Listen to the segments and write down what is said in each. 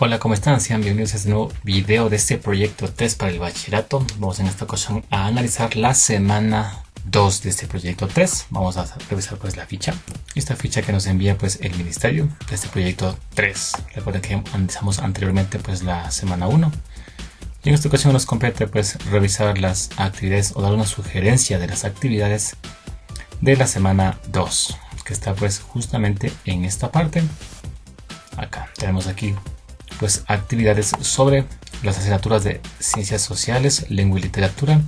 Hola, ¿cómo están? Sean bienvenidos a este nuevo video de este proyecto test para el bachillerato. Vamos en esta ocasión a analizar la semana 2 de este proyecto test. Vamos a revisar pues la ficha. Esta ficha que nos envía pues el ministerio de este proyecto 3. Recuerden que analizamos anteriormente pues la semana 1. Y en esta ocasión nos compete pues revisar las actividades o dar una sugerencia de las actividades de la semana 2. Que está pues justamente en esta parte. Acá tenemos aquí pues actividades sobre las asignaturas de ciencias sociales, lengua y literatura,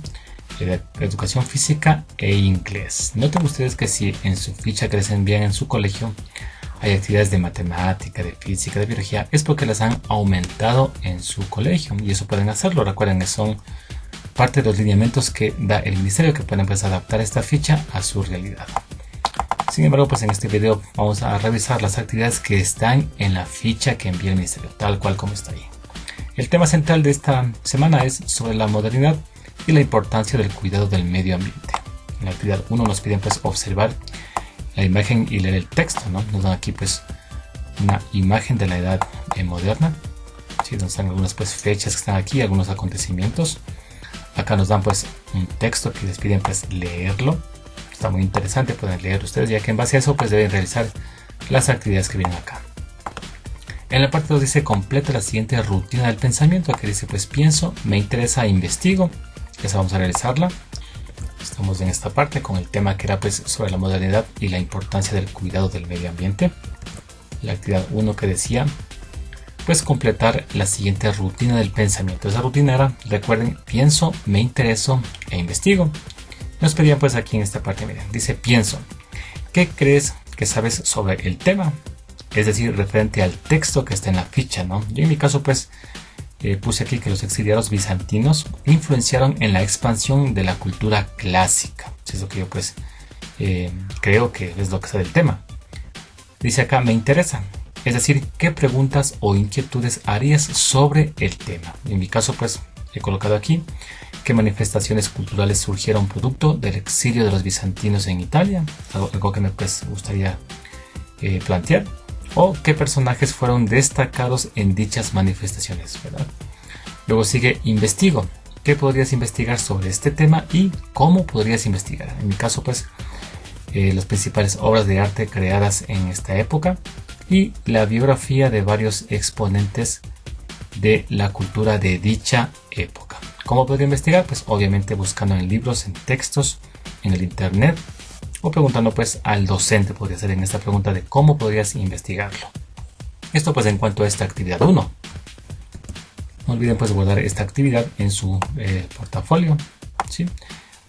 educación física e inglés. Noten ustedes que si en su ficha que les envían en su colegio hay actividades de matemática, de física, de biología, es porque las han aumentado en su colegio y eso pueden hacerlo. Recuerden que son parte de los lineamientos que da el ministerio, que pueden empezar a adaptar esta ficha a su realidad. Sin embargo, pues en este video vamos a revisar las actividades que están en la ficha que envía el ministerio, tal cual como está ahí. El tema central de esta semana es sobre la modernidad y la importancia del cuidado del medio ambiente. En la actividad 1 nos piden pues observar la imagen y leer el texto, ¿no? Nos dan aquí pues una imagen de la edad moderna, ¿sí? Nos dan algunas pues fechas que están aquí, algunos acontecimientos. Acá nos dan pues un texto que les piden pues leerlo. Está muy interesante, pueden leer ustedes, ya que en base a eso pues deben realizar las actividades que vienen acá. En la parte 2 dice completa la siguiente rutina del pensamiento, que dice pues pienso, me interesa, investigo. Esa vamos a realizarla. Estamos en esta parte con el tema que era pues sobre la modernidad y la importancia del cuidado del medio ambiente. La actividad 1 que decía pues completar la siguiente rutina del pensamiento. Esa rutina era, recuerden, pienso, me intereso e investigo. Nos pedían pues aquí en esta parte, miren, dice pienso, ¿qué crees que sabes sobre el tema? Es decir, referente al texto que está en la ficha, ¿no? Yo en mi caso pues puse aquí que los exiliados bizantinos influenciaron en la expansión de la cultura clásica. Es lo que yo pues creo que es lo que está del tema. Dice acá, me interesa. Es decir, ¿qué preguntas o inquietudes harías sobre el tema? En mi caso pues he colocado aquí qué manifestaciones culturales surgieron producto del exilio de los bizantinos en Italia, algo que me pues, gustaría plantear, o qué personajes fueron destacados en dichas manifestaciones, ¿verdad? Luego sigue investigo, qué podrías investigar sobre este tema y cómo podrías investigar. En mi caso pues las principales obras de arte creadas en esta época y la biografía de varios exponentes de la cultura de dicha época. ¿Cómo podría investigar? Pues obviamente buscando en libros, en textos, en el internet o preguntando pues al docente, podría ser en esta pregunta de cómo podrías investigarlo. Esto pues en cuanto a esta actividad 1. No olviden pues guardar esta actividad en su portafolio, ¿sí?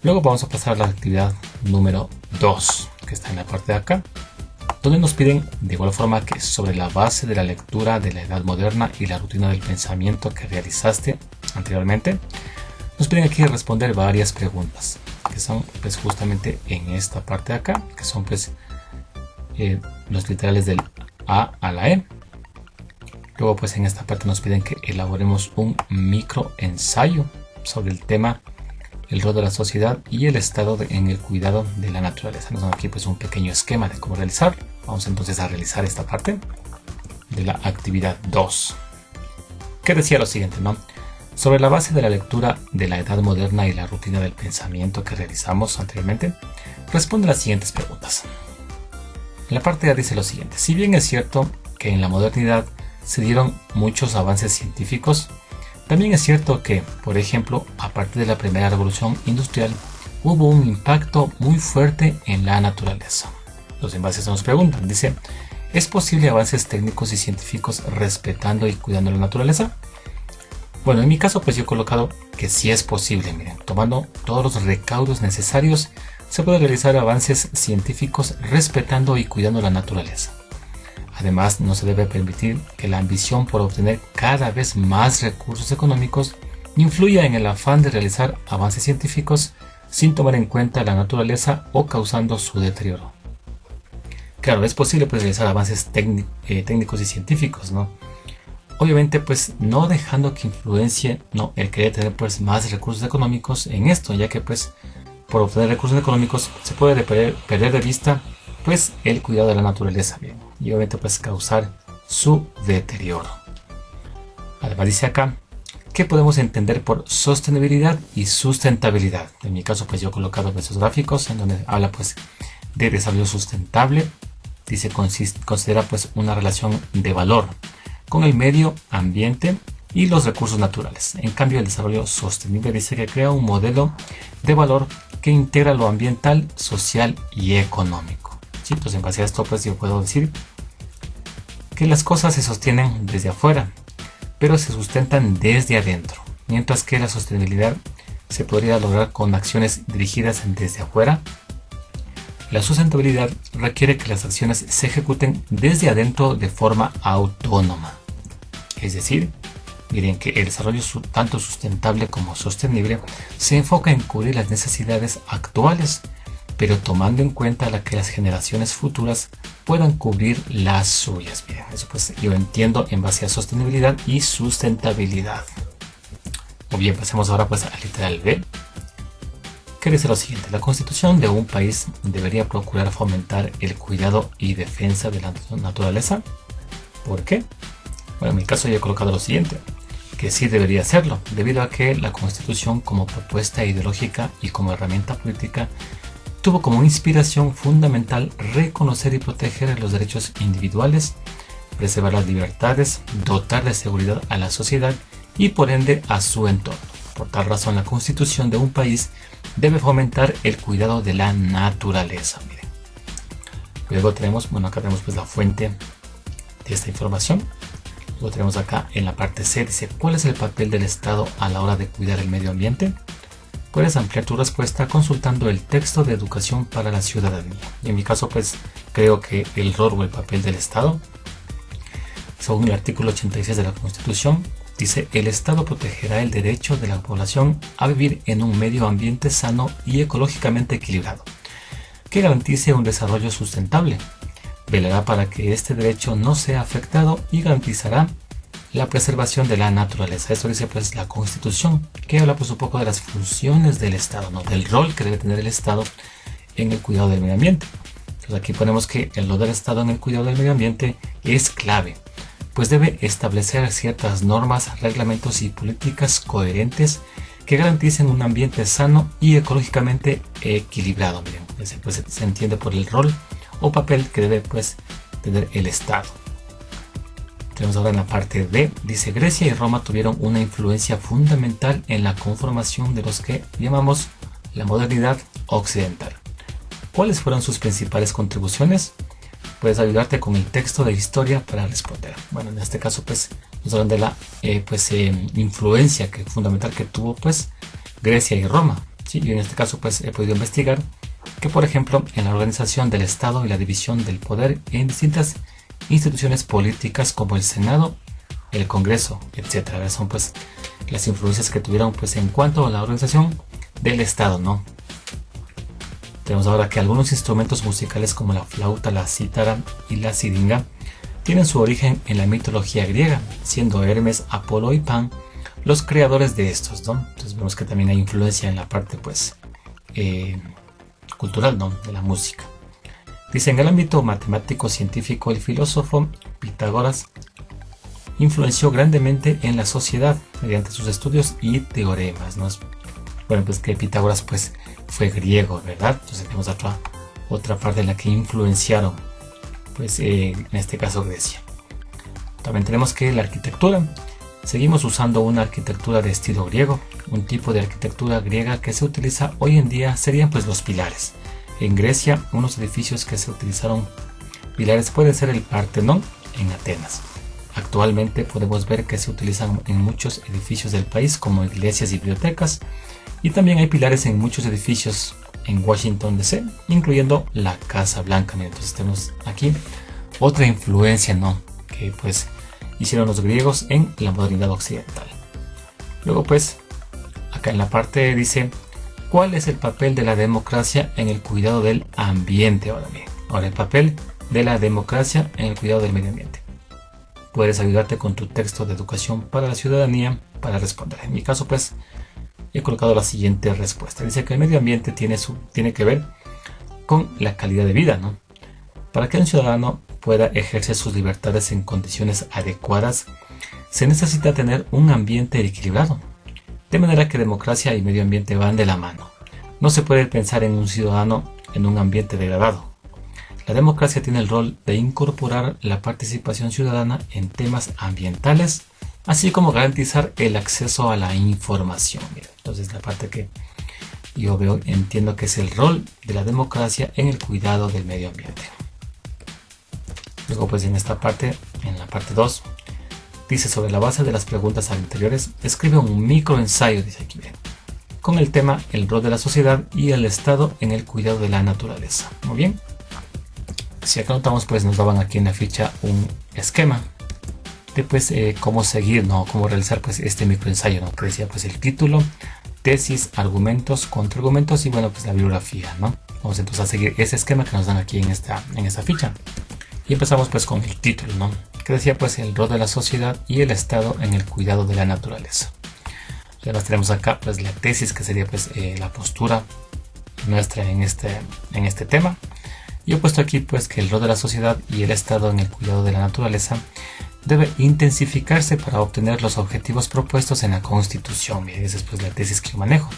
Luego vamos a pasar a la actividad número 2, que está en la parte de acá, donde nos piden de igual forma que sobre la base de la lectura de la edad moderna y la rutina del pensamiento que realizaste anteriormente, nos piden aquí responder varias preguntas que son pues justamente en esta parte de acá, que son pues los literales del A a la E. Luego pues en esta parte nos piden que elaboremos un microensayo sobre el tema el rol de la sociedad y el estado en el cuidado de la naturaleza. Nos dan aquí pues un pequeño esquema de cómo realizarlo. Vamos entonces a realizar esta parte de la actividad 2, que decía lo siguiente, ¿no? Sobre la base de la lectura de la edad moderna y la rutina del pensamiento que realizamos anteriormente, responde las siguientes preguntas. En la parte A dice lo siguiente: si bien es cierto que en la modernidad se dieron muchos avances científicos, también es cierto que, por ejemplo, a partir de la primera revolución industrial, hubo un impacto muy fuerte en la naturaleza. Los envases nos preguntan, dice, ¿es posible avances técnicos y científicos respetando y cuidando la naturaleza? Bueno, en mi caso pues yo he colocado que sí es posible, miren, tomando todos los recaudos necesarios, se puede realizar avances científicos respetando y cuidando la naturaleza. Además, no se debe permitir que la ambición por obtener cada vez más recursos económicos influya en el afán de realizar avances científicos sin tomar en cuenta la naturaleza o causando su deterioro. Claro, es posible pues, realizar avances técnicos y científicos, ¿no? Obviamente, pues no dejando que influencie el querer tener pues, más recursos económicos en esto, ya que pues por obtener recursos económicos se puede perder de vista pues el cuidado de la naturaleza, bien, y obviamente pues causar su deterioro. Además dice acá, ¿qué podemos entender por sostenibilidad y sustentabilidad? En mi caso, pues yo he colocado esos gráficos en donde habla pues de desarrollo sustentable. Dice, considera pues una relación de valor con el medio ambiente y los recursos naturales. En cambio, el desarrollo sostenible dice que crea un modelo de valor que integra lo ambiental, social y económico. Sí, pues en base a esto, pues yo puedo decir que las cosas se sostienen desde afuera, pero se sustentan desde adentro, mientras que la sostenibilidad se podría lograr con acciones dirigidas desde afuera. La sustentabilidad requiere que las acciones se ejecuten desde adentro de forma autónoma. Es decir, miren que el desarrollo tanto sustentable como sostenible se enfoca en cubrir las necesidades actuales, pero tomando en cuenta que las generaciones futuras puedan cubrir las suyas. Miren, eso pues yo entiendo en base a sostenibilidad y sustentabilidad. Muy bien, pasemos ahora pues al literal B, que dice lo siguiente: la constitución de un país debería procurar fomentar el cuidado y defensa de la naturaleza. ¿Por qué? Bueno, en mi caso yo he colocado lo siguiente, que sí debería hacerlo, debido a que la constitución como propuesta ideológica y como herramienta política tuvo como inspiración fundamental reconocer y proteger los derechos individuales, preservar las libertades, dotar de seguridad a la sociedad y por ende a su entorno. Por tal razón, la constitución de un país debe fomentar el cuidado de la naturaleza. Miren. Luego tenemos, acá tenemos pues la fuente de esta información. Luego tenemos acá en la parte C, dice, ¿cuál es el papel del Estado a la hora de cuidar el medio ambiente? Puedes ampliar tu respuesta consultando el texto de educación para la ciudadanía. Y en mi caso, pues creo que el rol o el papel del Estado, según el artículo 86 de la Constitución, dice, el Estado protegerá el derecho de la población a vivir en un medio ambiente sano y ecológicamente equilibrado, que garantice un desarrollo sustentable. Velará para que este derecho no sea afectado y garantizará la preservación de la naturaleza. Esto dice pues la Constitución, que habla pues un poco de las funciones del Estado, ¿no? Del rol que debe tener el Estado en el cuidado del medio ambiente. Entonces aquí ponemos que el rol del Estado en el cuidado del medio ambiente es clave, pues debe establecer ciertas normas, reglamentos y políticas coherentes que garanticen un ambiente sano y ecológicamente equilibrado. Miren, pues se entiende por el rol o papel que debe pues tener el Estado. Tenemos ahora en la parte D, dice, Grecia y Roma tuvieron una influencia fundamental en la conformación de los que llamamos la modernidad occidental. ¿Cuáles fueron sus principales contribuciones? Puedes ayudarte con el texto de historia para responder. Bueno, en este caso pues nos hablan de la influencia fundamental que tuvo pues Grecia y Roma. ¿Sí? Y en este caso pues he podido investigar que, por ejemplo, en la organización del Estado y la división del poder en distintas instituciones políticas como el Senado, el Congreso, etc. Son pues las influencias que tuvieron pues en cuanto a la organización del Estado, ¿no? Tenemos ahora que algunos instrumentos musicales como la flauta, la cítara y la siringa tienen su origen en la mitología griega, siendo Hermes, Apolo y Pan los creadores de estos, ¿no? Entonces vemos que también hay influencia en la parte pues cultural, ¿no? De la música. Dice, en el ámbito matemático científico, el filósofo Pitágoras influenció grandemente en la sociedad mediante sus estudios y teoremas, ¿no? Bueno, pues que Pitágoras pues fue griego, ¿verdad? Entonces tenemos otra parte en la que influenciaron, pues en este caso Grecia. También tenemos que la arquitectura. Seguimos usando una arquitectura de estilo griego. Un tipo de arquitectura griega que se utiliza hoy en día serían pues los pilares. En Grecia, unos edificios que se utilizaron pilares puede ser el Partenón en Atenas. Actualmente podemos ver que se utilizan en muchos edificios del país como iglesias y bibliotecas, y también hay pilares en muchos edificios en Washington DC, incluyendo la Casa Blanca. Entonces tenemos aquí otra influencia, ¿no?, que pues hicieron los griegos en la modernidad occidental. Luego pues acá en la parte dice, ¿cuál es el papel de la democracia en el cuidado del ambiente? Ahora el papel de la democracia en el cuidado del medio ambiente. Puedes ayudarte con tu texto de educación para la ciudadanía para responder. En mi caso pues he colocado la siguiente respuesta. Dice que el medio ambiente tiene que ver con la calidad de vida, ¿no? Para que un ciudadano pueda ejercer sus libertades en condiciones adecuadas, se necesita tener un ambiente equilibrado, de manera que democracia y medio ambiente van de la mano. No se puede pensar en un ciudadano en un ambiente degradado. La democracia tiene el rol de incorporar la participación ciudadana en temas ambientales, así como garantizar el acceso a la información. Mira, entonces la parte que yo entiendo que es el rol de la democracia en el cuidado del medio ambiente. Luego pues en esta parte, en la parte 2, dice: sobre la base de las preguntas anteriores, escribe un microensayo, dice aquí bien, con el tema el rol de la sociedad y el Estado en el cuidado de la naturaleza. Muy bien. Si acá notamos, pues nos daban aquí en la ficha un esquema de pues cómo seguir, ¿no? Cómo realizar pues este microensayo, ¿no? Que decía pues el título, tesis, argumentos, contraargumentos y bueno pues la bibliografía, ¿no? Vamos entonces a seguir ese esquema que nos dan aquí en esta ficha. Y empezamos pues con el título, ¿no? Que decía pues el rol de la sociedad y el Estado en el cuidado de la naturaleza. Además tenemos acá pues la tesis, que sería pues la postura nuestra en este tema. Yo he puesto aquí pues que el rol de la sociedad y el Estado en el cuidado de la naturaleza debe intensificarse para obtener los objetivos propuestos en la Constitución. Miren, esa es pues la tesis que yo manejo.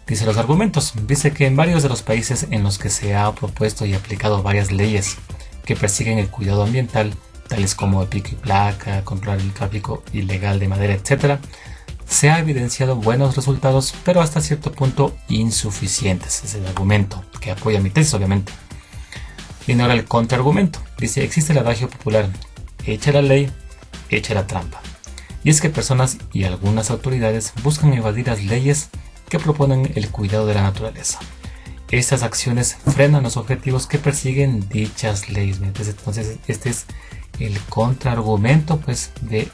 Dice los argumentos. Dice que en varios de los países en los que se ha propuesto y aplicado varias leyes que persiguen el cuidado ambiental, tales como el pico y placa, controlar el tráfico ilegal de madera, etc., se ha evidenciado buenos resultados, pero hasta cierto punto insuficientes. Es el argumento que apoya mi tesis, obviamente. Viene ahora el contraargumento. Dice: existe el adagio popular, echa la ley, echa la trampa. Y es que personas y algunas autoridades buscan evadir las leyes que proponen el cuidado de la naturaleza. Estas acciones frenan los objetivos que persiguen dichas leyes. Entonces este es el contraargumento pues de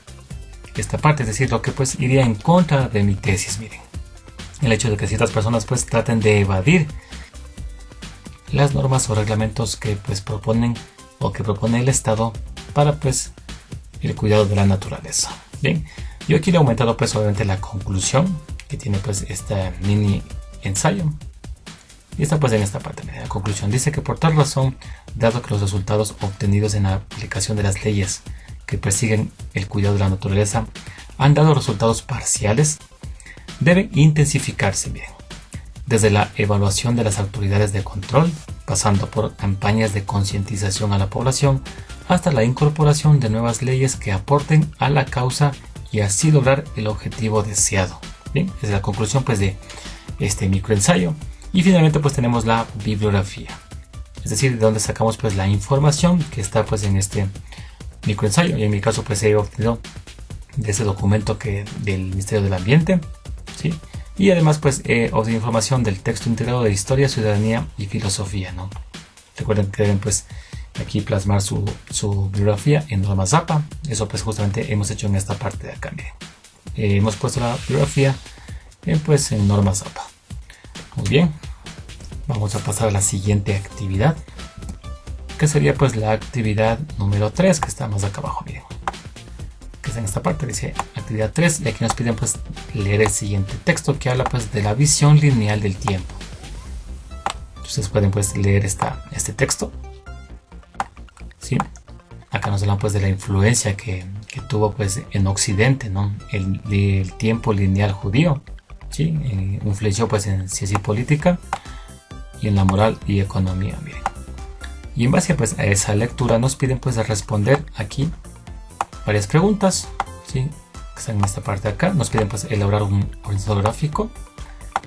esta parte, es decir, lo que pues iría en contra de mi tesis. Miren, el hecho de que ciertas personas pues traten de evadir las normas o reglamentos que pues proponen o que propone el Estado para pues el cuidado de la naturaleza. Bien, yo aquí le he aumentado pues obviamente la conclusión que tiene pues este mini ensayo. Y está pues en esta parte, la conclusión dice que por tal razón, dado que los resultados obtenidos en la aplicación de las leyes que persiguen el cuidado de la naturaleza han dado resultados parciales, deben intensificarse bien, desde la evaluación de las autoridades de control, pasando por campañas de concientización a la población, hasta la incorporación de nuevas leyes que aporten a la causa y así lograr el objetivo deseado. Bien, esa es la conclusión pues de este microensayo. Y finalmente pues tenemos la bibliografía, es decir, de donde sacamos pues la información que está pues en este microensayo. Y en mi caso pues he obtenido de ese documento del Ministerio del Ambiente, ¿sí? Y además pues he obtenido información del texto integrado de Historia, Ciudadanía y Filosofía, ¿no? Recuerden que deben pues aquí plasmar su bibliografía en norma Zappa. Eso pues justamente hemos hecho en esta parte de acá. Miren, hemos puesto la bibliografía en norma Zappa. Muy bien, vamos a pasar a la siguiente actividad, que sería pues la actividad número 3, que está más acá abajo. Miren, que está en esta parte, dice actividad 3, y aquí nos piden pues leer el siguiente texto que habla pues de la visión lineal del tiempo. Ustedes pueden pues leer este texto, ¿sí? Acá nos hablan pues de la influencia que tuvo pues en Occidente, ¿no? el tiempo lineal judío, ¿sí? Influenció pues en ciencia y política y en la moral y economía. Miren. Y en base pues a esa lectura nos piden pues de responder aquí varias preguntas, ¿sí? Que están en esta parte de acá. Nos piden pues elaborar un horizonte gráfico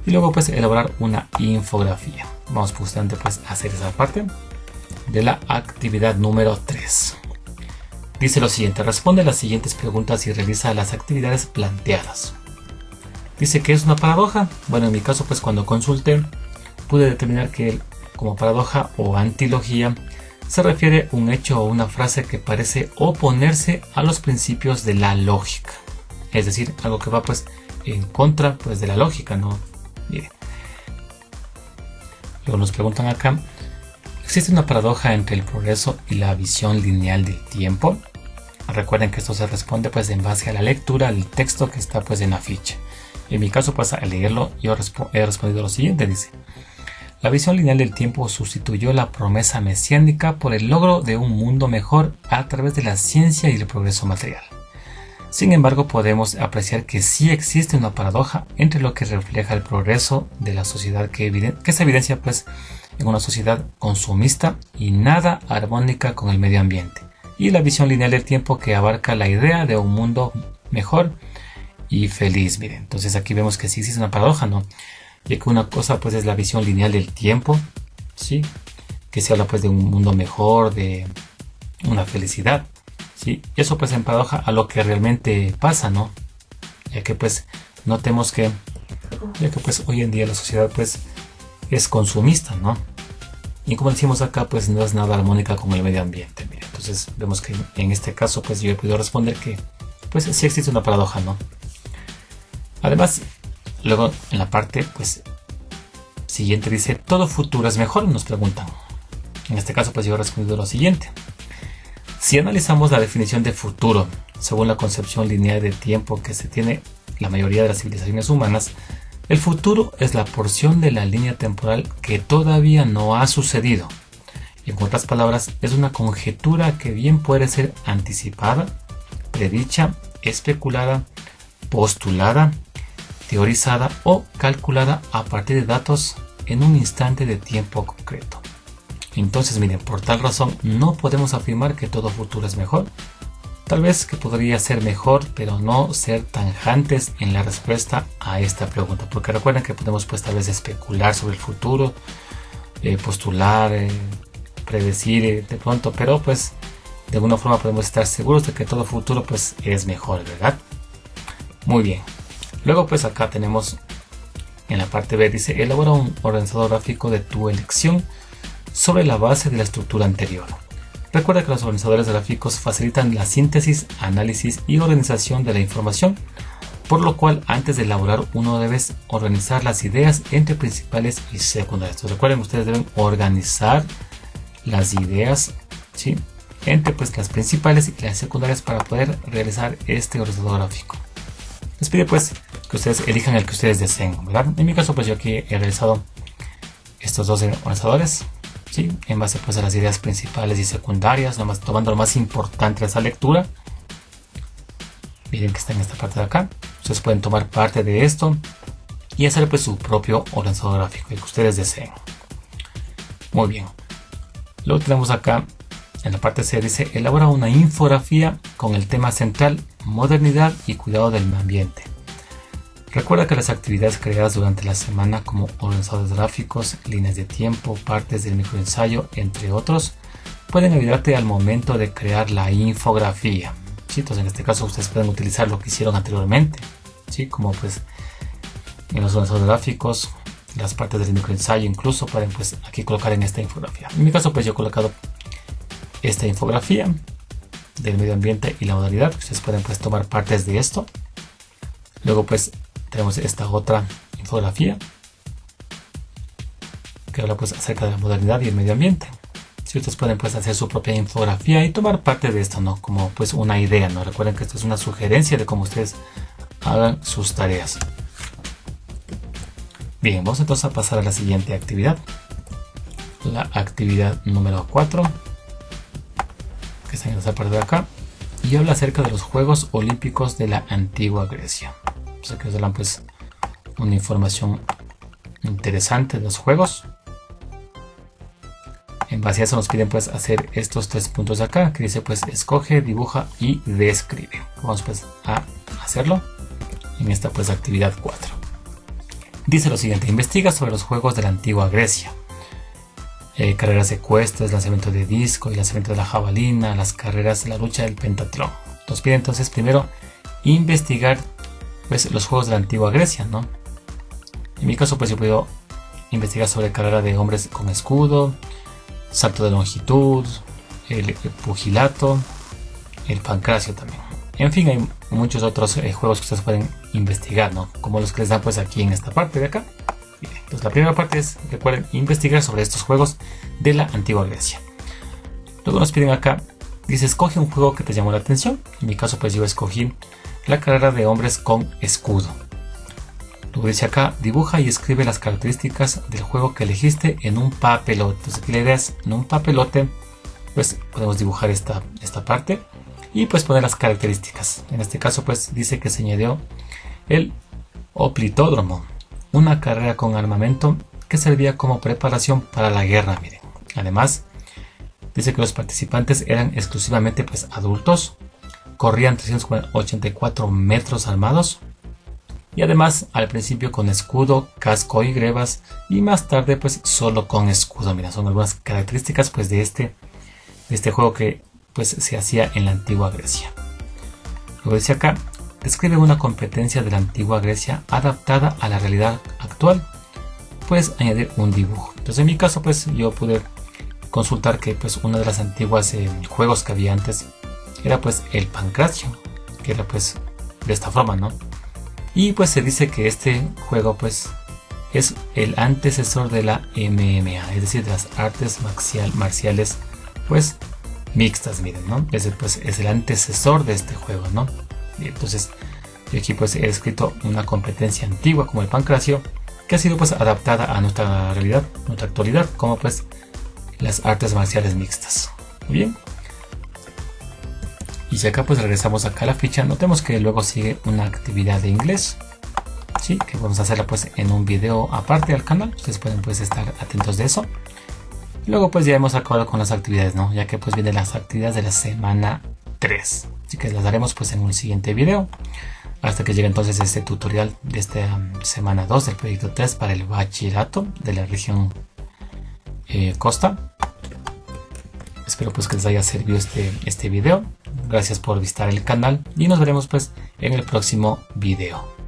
y luego pues elaborar una infografía. Vamos justamente pues a hacer esa parte de la actividad número 3. Dice lo siguiente: responde las siguientes preguntas y realiza las actividades planteadas. Dice que es una paradoja. Bueno, en mi caso pues cuando consulté pude determinar que como paradoja o antilogía se refiere a un hecho o una frase que parece oponerse a los principios de la lógica. Es decir, algo que va pues en contra pues de la lógica, ¿no? Miren. Luego nos preguntan acá: ¿existe una paradoja entre el progreso y la visión lineal del tiempo? Recuerden que esto se responde pues en base a la lectura del texto que está pues en la ficha. En mi caso pues al leerlo yo he respondido lo siguiente. Dice: la visión lineal del tiempo sustituyó la promesa mesiánica por el logro de un mundo mejor a través de la ciencia y el progreso material. Sin embargo, podemos apreciar que sí existe una paradoja entre lo que refleja el progreso de la sociedad que se evidencia pues en una sociedad consumista y nada armónica con el medio ambiente, y la visión lineal del tiempo que abarca la idea de un mundo mejor y feliz. Miren, entonces aquí vemos que sí existe una paradoja, ¿no? Ya que una cosa pues es la visión lineal del tiempo, ¿sí? Que se habla pues de un mundo mejor, de una felicidad, ¿sí? Y eso pues en paradoja a lo que realmente pasa, ¿no? Ya que pues notemos que pues hoy en día la sociedad pues es consumista, ¿no? Y como decimos acá pues no es nada armónica con el medio ambiente. Mira, entonces vemos que en este caso pues yo he podido responder que pues sí existe una paradoja, ¿no? Además, luego en la parte pues siguiente dice, ¿todo futuro es mejor?, nos preguntan. En este caso pues yo he respondido lo siguiente: si analizamos la definición de futuro según la concepción lineal de tiempo que se tiene la mayoría de las civilizaciones humanas, el futuro es la porción de la línea temporal que todavía no ha sucedido. En otras palabras, es una conjetura que bien puede ser anticipada, predicha, especulada, postulada, teorizada o calculada a partir de datos en un instante de tiempo concreto. Entonces, miren, por tal razón no podemos afirmar que todo futuro es mejor. Tal vez que podría ser mejor, pero no ser tajantes en la respuesta a esta pregunta, porque recuerden que podemos pues tal vez especular sobre el futuro, postular, predecir de pronto, pero pues de alguna forma podemos estar seguros de que todo futuro pues es mejor, ¿verdad? Muy bien. Luego pues acá tenemos en la parte B, dice, elabora un organizador gráfico de tu elección sobre la base de la estructura anterior. Recuerda que los organizadores gráficos facilitan la síntesis, análisis y organización de la información, por lo cual antes de elaborar uno debes organizar las ideas entre principales y secundarias. Entonces, recuerden, ustedes deben organizar las ideas, ¿sí?, entre pues las principales y las secundarias para poder realizar este organizador gráfico. Les pide pues que ustedes elijan el que ustedes deseen, ¿verdad? En mi caso pues yo aquí he realizado estos dos organizadores, ¿sí?, en base pues a las ideas principales y secundarias, nomás tomando lo más importante de esa lectura. Miren que está en esta parte de acá. Ustedes pueden tomar parte de esto y hacer pues su propio organizador gráfico, el que ustedes deseen. Muy bien. Luego tenemos acá en la parte C, dice, elabora una infografía con el tema central, modernidad y cuidado del medio ambiente. Recuerda que las actividades creadas durante la semana como organizadores gráficos, líneas de tiempo, partes del microensayo, entre otros, pueden ayudarte al momento de crear la infografía. ¿Sí? Entonces en este caso ustedes pueden utilizar lo que hicieron anteriormente, ¿sí?, como pues en los organizadores gráficos, las partes del microensayo incluso pueden pues aquí colocar en esta infografía. En mi caso pues yo he colocado esta infografía del medio ambiente y la modalidad. Ustedes pueden pues tomar partes de esto. Luego pues tenemos esta otra infografía que habla pues acerca de la modernidad y el medio ambiente. Si ustedes pueden pues hacer su propia infografía y tomar parte de esto, ¿no?, como pues una idea, ¿no? Recuerden que esto es una sugerencia de cómo ustedes hagan sus tareas. Bien, vamos entonces a pasar a la siguiente actividad. La actividad número 4, que está en esta parte de acá, y habla acerca de los Juegos Olímpicos de la antigua Grecia. O sea que nos dan pues una información interesante de los juegos. En base a eso nos piden pues hacer estos 3 puntos de acá, que dice pues escoge, dibuja y describe. Vamos pues a hacerlo en esta pues actividad 4. Dice lo siguiente: investiga sobre los juegos de la antigua Grecia. Carreras ecuestres, lanzamiento de disco y lanzamiento de la jabalina, las carreras de la lucha del pentatlón. Nos pide entonces primero investigar pues los juegos de la antigua Grecia, ¿no? En mi caso pues yo puedo investigar sobre carrera de hombres con escudo, salto de longitud, el pugilato, el pancracio también. En fin, hay muchos otros juegos que ustedes pueden investigar, ¿no?, como los que les dan pues aquí en esta parte de acá. Bien, entonces la primera parte es, recuerden, investigar sobre estos juegos de la antigua Grecia. Luego nos piden acá, dice escoge un juego que te llamó la atención. En mi caso pues yo escogí la carrera de hombres con escudo. Luego dice acá, dibuja y escribe las características del juego que elegiste en un papelote. Entonces aquí la idea es, en un papelote pues podemos dibujar esta parte y pues poner las características. En este caso pues dice que se añadió el Hoplitódromo, una carrera con armamento que servía como preparación para la guerra, miren. Además dice que los participantes eran exclusivamente pues adultos, corrían 384 metros armados y además al principio con escudo, casco y grebas y más tarde pues solo con escudo. Mira, son algunas características pues de este juego que pues se hacía en la antigua Grecia. Luego dice acá, describe una competencia de la antigua Grecia adaptada a la realidad actual. Puedes añadir un dibujo. Entonces en mi caso pues yo pude consultar que pues una de las antiguas juegos que había antes era pues el Pancracio, que era pues de esta forma, ¿no? Y pues se dice que este juego pues es el antecesor de la MMA, es decir, de las artes marciales pues mixtas, miren, ¿no? Ese pues es el antecesor de este juego, ¿no? Y entonces aquí pues he escrito una competencia antigua como el Pancracio, que ha sido pues adaptada a nuestra realidad, nuestra actualidad, como pues las artes marciales mixtas. Muy bien. Y si acá pues regresamos acá a la ficha, notemos que luego sigue una actividad de inglés, ¿sí? Que vamos a hacerla pues en un video aparte al canal. Ustedes pueden pues estar atentos de eso. Y luego pues ya hemos acabado con las actividades, ¿no? Ya que pues vienen las actividades de la semana 3. Así que las daremos pues en un siguiente video. Hasta que llegue entonces este tutorial de esta semana 2 del proyecto 3 para el bachillerato de la región Costa. Espero pues que les haya servido este video. Gracias por visitar el canal y nos veremos pues en el próximo video.